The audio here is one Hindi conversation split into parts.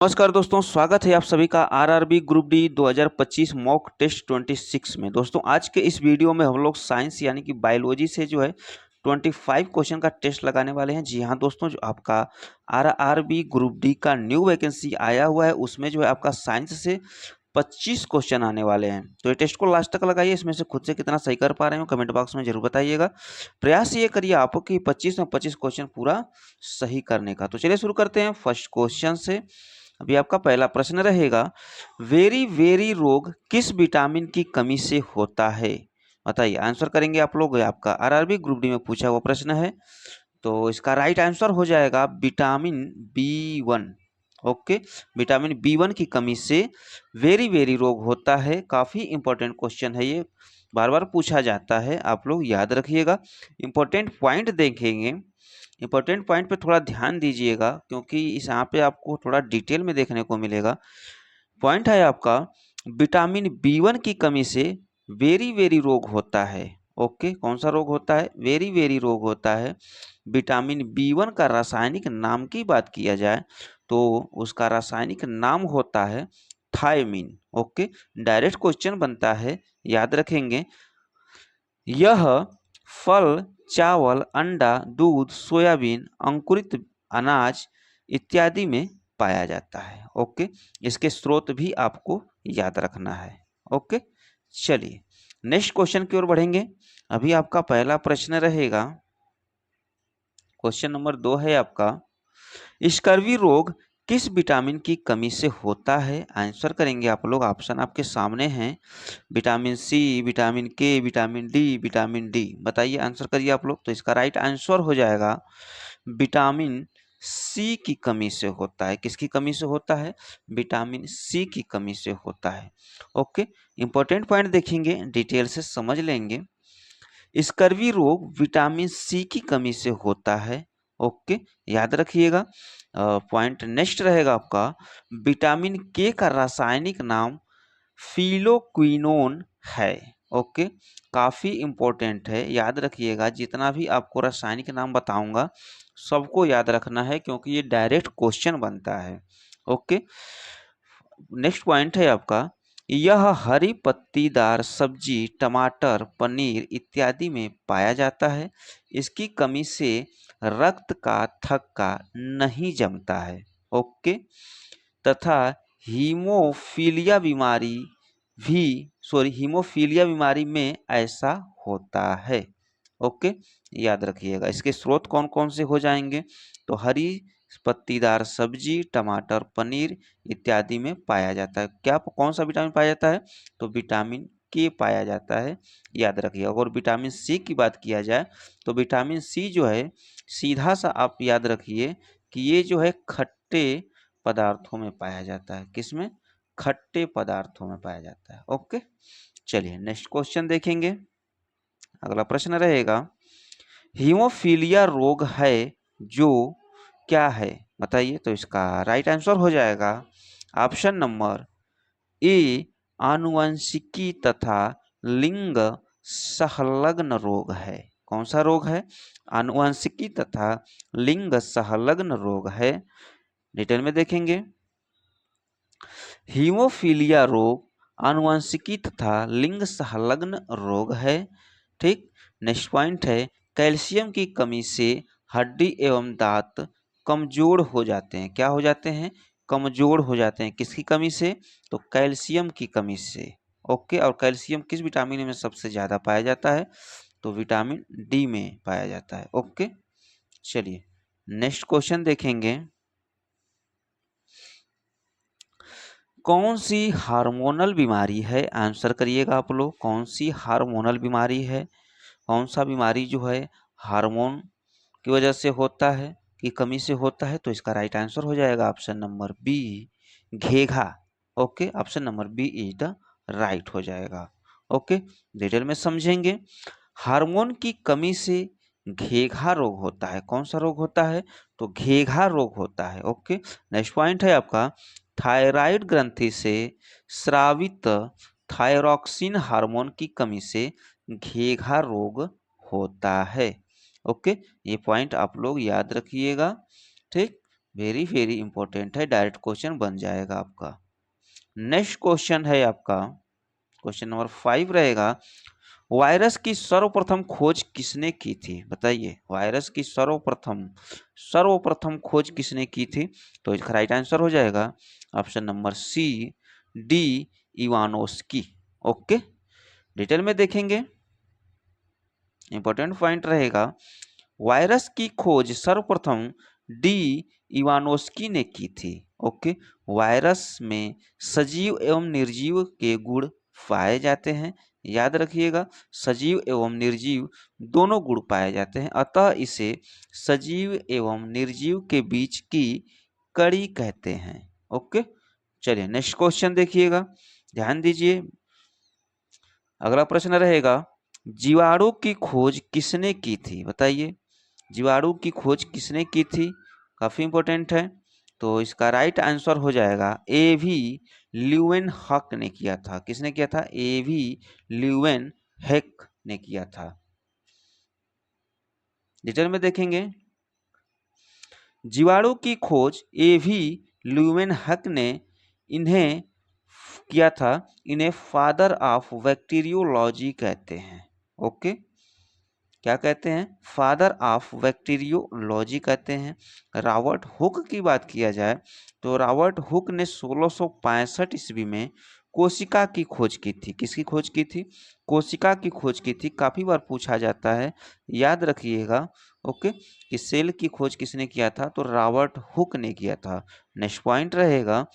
नमस्कार दोस्तों, स्वागत है आप सभी का RRB group D 2025 mock test 26 में। दोस्तों आज के इस वीडियो में हम लोग साइंस यानी कि बायोलॉजी से जो है 25 क्वेश्चन का टेस्ट लगाने वाले हैं। जी हाँ दोस्तों, जो आपका आरआरबी ग्रुप डी का न्यू वैकेंसी आया हुआ है उसमें जो है आपका साइंस से 25 क्वेश्चन आने वाले हैं। तो ये टेस्ट को लास्ट तक लगाइए, इसमें से खुद से कितना सही कर पा रहे हो कमेंट बॉक्स में जरूर बताइएगा। प्रयास ये करिए आप कि 25 में 25 क्वेश्चन पूरा सही करने का। तो चलिए शुरू करते हैं फर्स्ट क्वेश्चन से। अभी आपका पहला प्रश्न रहेगा, वेरी वेरी रोग किस विटामिन की कमी से होता है? बताइए, आंसर करेंगे आप लोग। आपका आरआरबी ग्रुप डी में पूछा हुआ प्रश्न है, तो इसका राइट आंसर हो जाएगा vitamin B 1। Okay, vitamin B 1 की कमी से वेरी वेरी रोग होता है। काफी इंपॉर्टेंट क्वेश्चन है ये, बार बार पूछा जाता है, आप लोग याद रखिएगा। इंपॉर्टेंट पॉइंट देखेंगे, इंपॉर्टेंट पॉइंट पे थोड़ा ध्यान दीजिएगा क्योंकि इस यहाँ पे आपको थोड़ा डिटेल में देखने को मिलेगा। पॉइंट है आपका, विटामिन बी 1 की कमी से वेरी वेरी रोग होता है। ओके, कौन सा रोग होता है? वेरी वेरी रोग होता है। विटामिन बी 1 का रासायनिक नाम की बात किया जाए तो उसका रासायनिक नाम होता है थायमीन। ओके, डायरेक्ट क्वेश्चन बनता है, याद रखेंगे। यह फल, चावल, अंडा, दूध, सोयाबीन, अंकुरित अनाज इत्यादि में पाया जाता है। ओके, इसके स्रोत भी आपको याद रखना है। ओके, चलिए नेक्स्ट क्वेश्चन की ओर बढ़ेंगे। अभी आपका पहला प्रश्न रहेगा, क्वेश्चन नंबर 2 है आपका, स्कर्वी रोग किस विटामिन की कमी से होता है? आंसर करेंगे आप लोग, ऑप्शन आपके सामने हैं, विटामिन सी, विटामिन के, विटामिन डी, विटामिन डी। बताइए, आंसर करिए आप लोग। तो इसका राइट आंसर हो जाएगा विटामिन सी की कमी से होता है। किसकी कमी से होता है? विटामिन सी की कमी से होता है। ओके, इंपॉर्टेंट पॉइंट देखेंगे, डिटेल से समझ लेंगे। स्कर्वी रोग विटामिन सी की कमी से होता है। ओके, याद रखिएगा। पॉइंट नेक्स्ट रहेगा आपका, विटामिन के का रासायनिक नाम फिलोक्विनोन है। ओके, काफी इंपॉर्टेंट है, याद रखिएगा। जितना भी आपको रासायनिक नाम बताऊंगा सबको याद रखना है क्योंकि ये डायरेक्ट क्वेश्चन बनता है। ओके, नेक्स्ट पॉइंट है आपका, यह हरी पत्तीदार सब्जी, टमाटर, पनीर इत्यादि में पाया जाता है। इसकी कमी से रक्त का थक्का नहीं जमता है। ओके, तथा हीमोफीलिया बीमारी भी हीमोफीलिया बीमारी में ऐसा होता है। ओके, याद रखिएगा। इसके स्रोत कौन कौन से हो जाएंगे? तो हरी पत्तीदार सब्जी, टमाटर, पनीर इत्यादि में पाया जाता है। क्या कौन सा विटामिन पाया जाता है? तो विटामिन के पाया जाता है, याद रखिएगा। और विटामिन सी की बात किया जाए तो विटामिन सी जो है, सीधा सा आप याद रखिए कि ये जो है खट्टे पदार्थों में पाया जाता है। किसमें? खट्टे पदार्थों में पाया जाता है। ओके, चलिए नेक्स्ट क्वेश्चन देखेंगे। अगला प्रश्न रहेगा, हीमोफीलिया रोग है जो क्या है? बताइए। तो इसका राइट आंसर हो जाएगा ऑप्शन नंबर ए, आनुवंशिकी तथा लिंग संलग्न रोग है। कौन सा रोग है? आनुवंशिकी तथा लिंग संलग्न रोग है। डिटेल में देखेंगे। हीमोफीलिया रोग आनुवंशिकी तथा लिंग संलग्न रोग है। ठीक, नेक्स्ट पॉइंट है, कैल्शियम की कमी से हड्डी एवं दांत कमजोर हो जाते हैं। क्या हो जाते हैं? कमजोर हो जाते हैं। किसकी कमी से? तो कैल्शियम की कमी से। ओके, और कैल्शियम किस विटामिन में सबसे ज्यादा पाया जाता है? तो विटामिन डी में पाया जाता है। ओके, चलिए नेक्स्ट क्वेश्चन देखेंगे। कौन सी हार्मोनल बीमारी है? आंसर करिएगा आप लोग, कौन सी हार्मोनल बीमारी है? कौन सा बीमारी जो है हार्मोन की वजह से होता है, की कमी से होता है? तो इसका राइट आंसर हो जाएगा ऑप्शन नंबर बी, घेघा। Okay, option number B is the right हो जाएगा। ओके, डिटेल में समझेंगे। हार्मोन की कमी से घेघा रोग होता है। कौन सा रोग होता है? तो घेघा रोग होता है। ओके, नेक्स्ट पॉइंट है आपका, थायराइड ग्रंथि से स्रावित थायरॉक्सिन हार्मोन की कमी से घेघा रोग होता है। ओके, ये पॉइंट आप लोग याद रखिएगा। ठीक, वेरी वेरी इंपॉर्टेंट है, डायरेक्ट क्वेश्चन बन जाएगा आपका। नेक्स्ट क्वेश्चन है आपका, क्वेश्चन नंबर 5 रहेगा, वायरस की सर्वप्रथम खोज किसने की थी? बताइए, वायरस की सर्वप्रथम सर्वप्रथम खोज किसने की थी? तो इसका राइट आंसर हो जाएगा option number C, D Ivanovsky. Okay, detail में देखेंगे, इंपॉर्टेंट पॉइंट रहेगा, वायरस की खोज सर्वप्रथम डी इवानोस्की ने की थी। ओके, वायरस में सजीव एवं निर्जीव के गुण पाए जाते हैं, याद रखिएगा, सजीव एवं निर्जीव दोनों गुण पाए जाते हैं, अतः इसे सजीव एवं निर्जीव के बीच की कड़ी कहते हैं। ओके, चलिए नेक्स्ट क्वेश्चन देखिएगा, ध्यान दीजिए। अगला प्रश्न रहेगा, जीवाणु की खोज किसने की थी? बताइए, जीवाणु की खोज किसने की थी? काफी इंपॉर्टेंट है। तो इसका राइट आंसर हो जाएगा एवी ल्यूवेनहॉक ने किया था। किसने किया था? एवी ल्यूवेनहॉक ने किया था। डिटेल में देखेंगे, जीवाणु की खोज एवी ल्यूवेनहॉक ने इन्हें किया था। इन्हें फादर ऑफ बैक्टीरियोलॉजी कहते हैं। ओके, क्या कहते हैं? फादर ऑफ बैक्टीरियोलॉजी कहते हैं। रॉबर्ट हुक की बात किया जाए तो रॉबर्ट हुक ने 1665 ईस्वी में कोशिका की खोज की थी। किसकी खोज की थी? कोशिका की खोज की थी। काफी बार पूछा जाता है, याद रखिएगा। ओके, कि सेल की खोज किसने किया था? तो रॉबर्ट हुक ने किया था। नेक्स्ट पॉइंट रहेगा,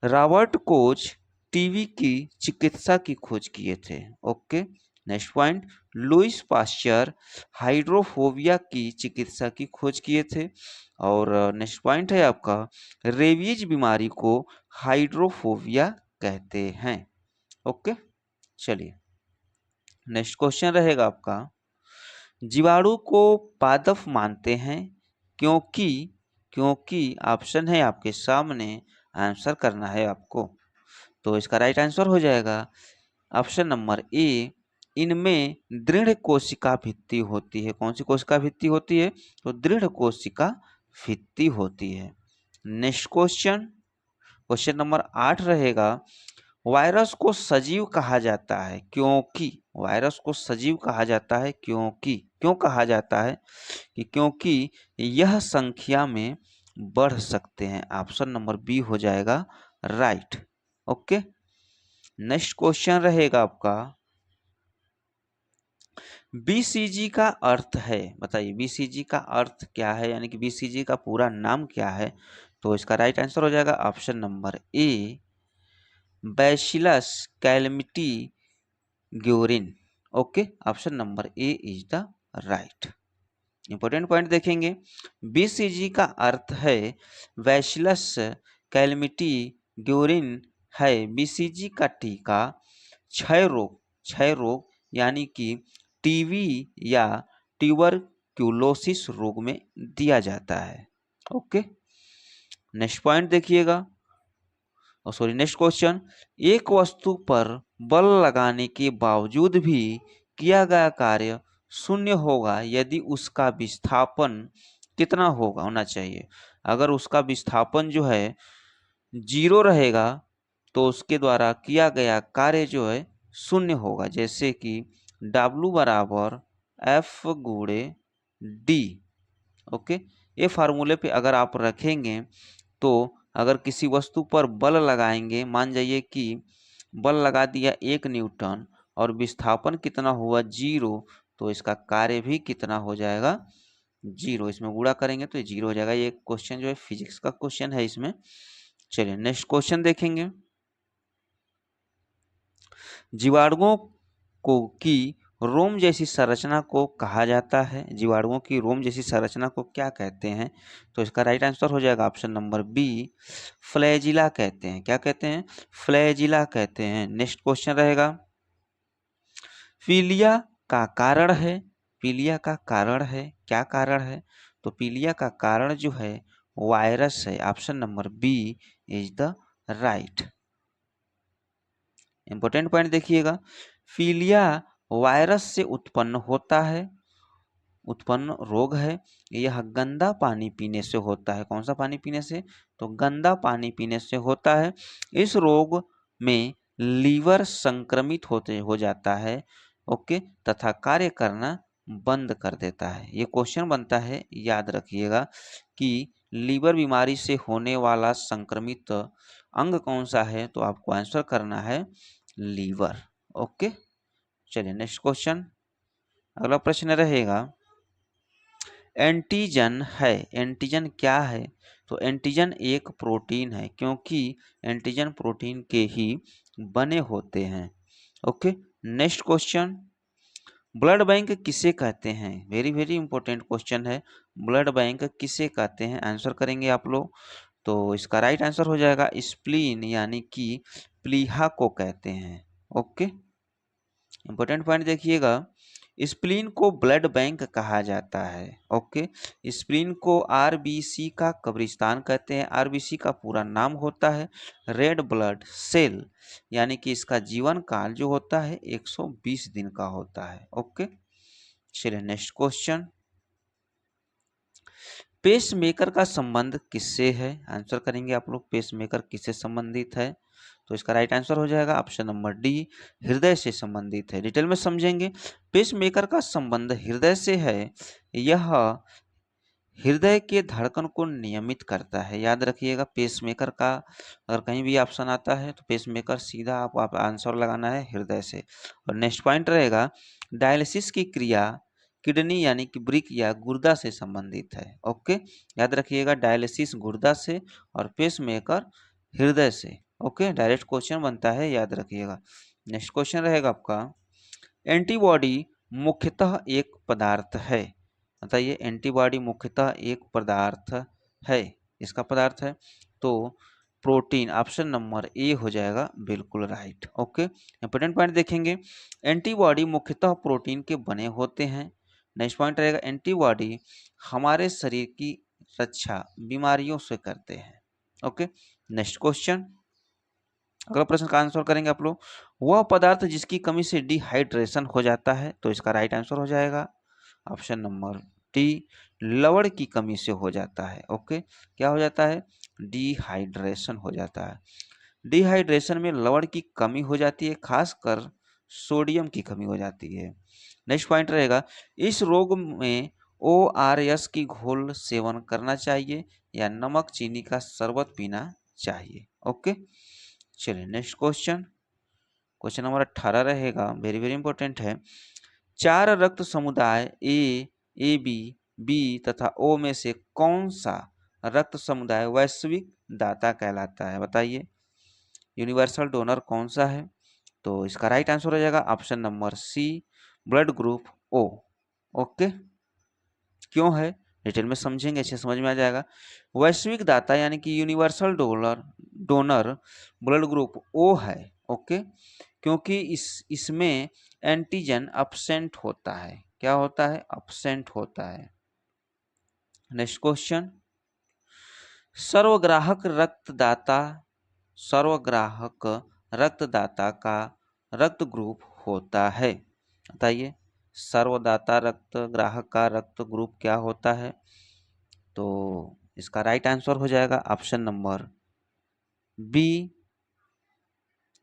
रॉबर्ट कोच टीबी की चिकित्सा की खोज किए थे। Okay, next point, Louis Pasteur hydrophobia की चिकित्सा की खोज किए थे। और नेक्स्ट पॉइंट है आपका, रेबीज बीमारी को हाइड्रोफोबिया कहते हैं। ओके, चलिए नेक्स्ट क्वेश्चन रहेगा आपका, जीवाणु को पादप मानते हैं क्योंकि क्योंकि ऑप्शन है आपके सामने, आंसर करना है आपको। तो इसका राइट आंसर हो जाएगा ऑप्शन नंबर ए, इनमें दृढ़ कोशिका भित्ति होती है। कौन सी कोशिका भित्ति होती है? तो दृढ़ कोशिका भित्ति होती है। नेक्स्ट क्वेश्चन, क्वेश्चन नंबर 8 रहेगा, वायरस को सजीव कहा जाता है क्योंकि, वायरस को सजीव कहा जाता है क्योंकि, क्यों कहा जाता है? कि क्योंकि यह संख्या में बढ़ सकते हैं। ऑप्शन नंबर बी हो जाएगा राइट। ओके, नेक्स्ट क्वेश्चन रहेगा आपका, बीसीजी का अर्थ है। बताइए, बीसीजी का अर्थ क्या है, यानी कि बीसीजी का पूरा नाम क्या है? तो इसका राइट आंसर हो जाएगा option number A, bacillus Calmette Guerin. Okay, option number A is the right. Important point देखेंगे, बीसीजी का अर्थ है बैसिलस कैलमिटी ग्योरिन है बीसीजी का टीका क्षय रोग यानी कि टीवी या ट्यूबरक्यूलोसिस रोग में दिया जाता है। ओके, नेक्स्ट पॉइंट देखिएगा, सॉरी नेक्स्ट क्वेश्चन, एक वस्तु पर बल लगाने के बावजूद भी किया गया कार्य शून्य होगा यदि उसका विस्थापन कितना होना चाहिए? अगर उसका विस्थापन जो है 0 रहेगा तो उसके द्वारा किया गया कार्य जो है शून्य होगा। जैसे कि W बराबर F गुणे डी। ओके, ये फार्मूले पे अगर आप रखेंगे तो अगर किसी वस्तु पर बल लगाएंगे, मान जाइए कि बल लगा दिया 1 न्यूटन और विस्थापन कितना हुआ 0, तो इसका कार्य भी कितना हो जाएगा? 0। इसमें गुणा करेंगे तो 0 हो जाएगा। ये क्वेश्चन जो है फिजिक्स का क्वेश्चन है इसमें। चलिए नेक्स्ट क्वेश्चन देखेंगे, जीवाणुओं को की रोम जैसी संरचना को कहा जाता है। जीवाणुओं की रोम जैसी संरचना को क्या कहते हैं? तो इसका राइट आंसर हो जाएगा ऑप्शन नंबर बी, फ्लैजिला कहते हैं। क्या कहते हैं? फ्लैजिला कहते हैं। नेक्स्ट क्वेश्चन रहेगा, पीलिया का कारण है, पीलिया का कारण है, क्या कारण है? तो पीलिया का कारण जो है वायरस है। Option number B is the right. Important point देखिएगा, पीलिया वायरस से उत्पन्न होता है। उत्पन्न रोग है। यह गंदा पानी पीने से होता है। कौन सा पानी पीने से? तो गंदा पानी पीने से होता है। इस रोग में लीवर संक्रमित हो जाता है, ओके, तथा कार्य करना बंद कर देता है। ये क्वेश्चन बनता है, याद रखिएगा कि लीवर बीमारी से होने वाला संक्रमित अंग कौन सा है, तो आपको आंसर करना है लीवर। ओके, चलिए नेक्स्ट क्वेश्चन। अगला प्रश्न रहेगा, एंटीजन है। एंटीजन क्या है? तो एंटीजन एक प्रोटीन है, क्योंकि एंटीजन प्रोटीन के ही बने होते हैं। Okay, next question, blood bank किसे कहते हैं? वेरी वेरी इंपॉर्टेंट क्वेश्चन है। ब्लड बैंक किसे कहते हैं? आंसर करेंगे आप लोग। तो इसका राइट आंसर हो जाएगा स्प्लीन, यानी कि प्लीहा को कहते हैं। ओके, इंपॉर्टेंट पॉइंट देखिएगा, स्प्लीन को ब्लड बैंक कहा जाता है। ओके, स्प्लीन को आरबीसी का कब्रिस्तान कहते हैं। आरबीसी का पूरा नाम होता है रेड ब्लड सेल, यानी कि इसका जीवन काल जो होता है 120 दिन का होता है। ओके, चलिए नेक्स्ट क्वेश्चन, पेसमेकर का संबंध किससे है? आंसर करेंगे आप लोग, पेसमेकर किससे संबंधित है? तो इसका राइट आंसर हो जाएगा ऑप्शन नंबर डी, हृदय से संबंधित है। डिटेल में समझेंगे। पेसमेकर का संबंध हृदय से है। यह हृदय के धड़कन को नियमित करता है। याद रखिएगा, पेसमेकर का अगर कहीं भी ऑप्शन आता है तो पेसमेकर सीधा आप आंसर लगाना है हृदय से। और नेक्स्ट पॉइंट रहेगा, डायलिसिस की क्रिया किडनी यानी कि ब्रिक या गुर्दा से संबंधित है। ओके, याद रखिएगा, डायलिसिस गुर्दा से और पेसमेकर हृदय से। ओके, डायरेक्ट क्वेश्चन बनता है, याद रखिएगा। नेक्स्ट क्वेश्चन रहेगा आपका, एंटीबॉडी मुख्यतः एक पदार्थ है। बताइए, एंटीबॉडी मुख्यतः एक पदार्थ है, इसका पदार्थ है तो प्रोटीन, ऑप्शन नंबर ए हो जाएगा बिल्कुल राइट। ओके, इंपॉर्टेंट पॉइंट देखेंगे, एंटीबॉडी मुख्यतः प्रोटीन के बने होते हैं। नेक्स्ट पॉइंट रहेगा, एंटीबॉडी हमारे शरीर की रक्षा बीमारियों से करते हैं। ओके, नेक्स्ट क्वेश्चन, अगला प्रश्न का आंसर करेंगे आप लोग, वह पदार्थ जिसकी कमी से डिहाइड्रेशन हो जाता है। तो इसका राइट आंसर हो जाएगा ऑप्शन नंबर डी, लवण की कमी से हो जाता है। ओके, क्या हो जाता है? डिहाइड्रेशन हो जाता है। डिहाइड्रेशन में लवण की कमी हो जाती है, खासकर सोडियम की कमी हो जाती है। नेक्स्ट पॉइंट रहेगा, इस रोग में ORS की घोल सेवन करना चाहिए या नमक चीनी का शरबत पीना चाहिए। ओके, चलिए नेक्स्ट क्वेश्चन, क्वेश्चन नंबर 18 रहेगा, वेरी वेरी इंपॉर्टेंट है। 4 रक्त समुदाय ए बी बी तथा ओ में से कौन सा रक्त समुदाय वैश्विक दाता कहलाता है? बताइए, यूनिवर्सल डोनर कौन सा है? तो इसका राइट आंसर हो जाएगा option number C, blood group O. Okay, क्यों है डिटेल में समझेंगे, अच्छे समझ में आ जाएगा। वैश्विक दाता यानी कि universal donor blood group O है। ओके, क्योंकि इसमें एंटीजन अपसेंट होता है। क्या होता है? अपसेंट होता है। नेक्स्ट क्वेश्चन, सर्वग्राहक रक्तदाता, सर्वग्राहक रक्तदाता का रक्त ग्रुप होता है। बताइए, सर्वदाता रक्त ग्राहक का रक्त ग्रुप क्या होता है? तो इसका राइट आंसर हो जाएगा ऑप्शन नंबर बी,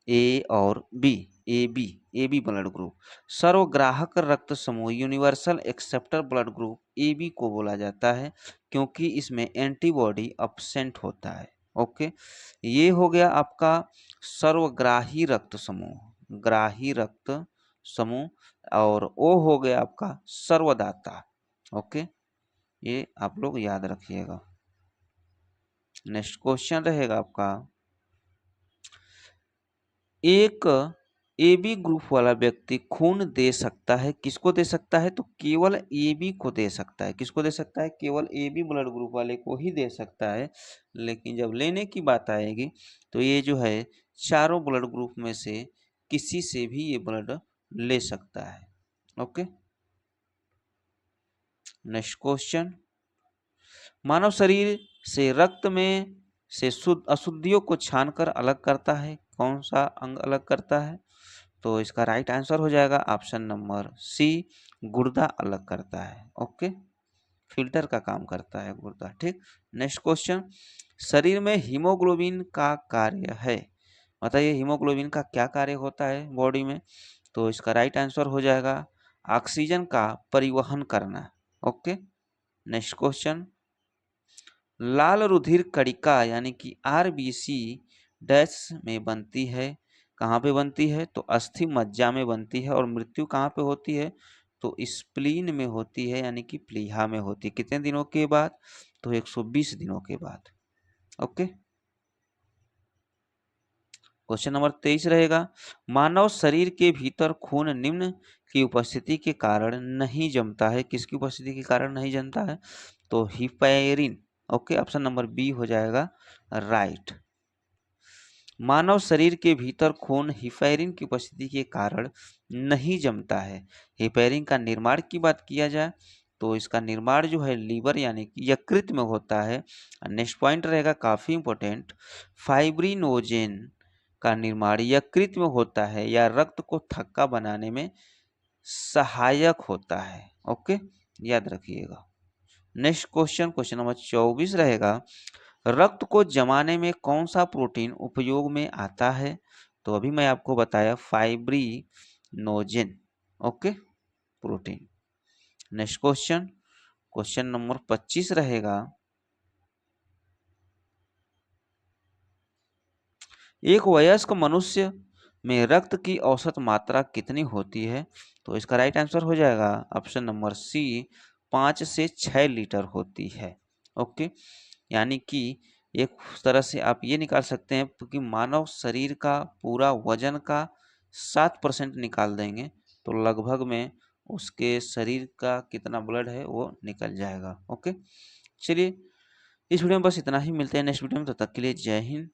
ए और B, A B blood group. सर्वग्राहक रक्त समूह universal acceptor blood group A B को बोला जाता है, क्योंकि इसमें एंटीबॉडी अपसेंट होता है। ओके, ये हो गया आपका सर्वग्राही रक्त समूह, ग्राही रक्त समूह, और ओ हो गया आपका सर्वदाता। ओके, ये आप लोग याद रखिएगा। नेक्स्ट क्वेश्चन रहेगा आपका, एक ए बी ग्रुप वाला व्यक्ति खून दे सकता है, किसको दे सकता है? तो केवल ए बी को दे सकता है। किसको दे सकता है? केवल ए बी ब्लड ग्रुप वाले को ही दे सकता है। लेकिन जब लेने की बात आएगी तो ये जो है चारों ब्लड ग्रुप में से किसी से भी ये ब्लड ले सकता है। ओके, नेक्स्ट क्वेश्चन, मानव शरीर से रक्त में से शुद्ध अशुद्धियों को छानकर अलग करता है, कौन सा अंग अलग करता है? तो इसका राइट आंसर हो जाएगा ऑप्शन नंबर सी, गुर्दा अलग करता है। ओके, फिल्टर का काम करता है गुर्दा। ठीक, नेक्स्ट क्वेश्चन, शरीर में हीमोग्लोबिन का कार्य है, बताइए हीमोग्लोबिन का क्या कार्य होता है बॉडी में। तो इसका राइट आंसर हो जाएगा ऑक्सीजन का परिवहन करना। ओके, नेक्स्ट क्वेश्चन, लाल रुधिर कणिका यानी कि आरबीसी डैश में बनती है, कहाँ पे बनती है, तो अस्थि मज्जा में बनती है। और मृत्यु कहाँ पे होती है, तो स्प्लीन में होती है, यानी कि प्लीहा में होती है। कितने दिनों के बाद, तो 120 दिनों के बाद। ओके, क्वेश्चन नंबर 23 रहेगा, मानव शरीर के भीतर खून निम्न की उपस्थिति के कारण नहीं जमता है, किसकी उपस्थिति के कारण नहीं जमता है, तो heparin. Okay, option number B हो जाएगा राइट। मानव शरीर के भीतर खून हिपैरिन की उपस्थिति के कारण नहीं जमता है। हिपैरिन का निर्माण की बात किया जाए तो इसका निर्माण जो है लीवर यानी कि यकृत में होता है। नेक्स्ट पॉइंट रहेगा काफी इंपॉर्टेंट, फाइब्रिनोजेन का निर्माण यकृत में होता है या रक्त को थक्का बनाने में सहायक होता है। ओके, याद रखिएगा। नेक्स्ट क्वेश्चन, क्वेश्चन नंबर 24 रहेगा, रक्त को जमाने में कौन सा प्रोटीन उपयोग में आता है, तो अभी मैं आपको बताया fibrinogen. Okay, protein. Next question, question number 25 रहेगा, एक वयस्क मनुष्य में रक्त की औसत मात्रा कितनी होती है, तो इसका राइट आंसर हो जाएगा ऑप्शन नंबर सी, 5 से 6 लीटर होती है। ओके, यानी कि एक तरह से आप ये निकाल सकते हैं कि मानव शरीर का पूरा वजन का 7% निकाल देंगे तो लगभग में उसके शरीर का कितना ब्लड है वो निकल जाएगा। ओके, चलिए इस वीडियो में बस इतना ही, मिलते हैं नेक्स्ट वीडियो में, तब तक के लिए जय हिंद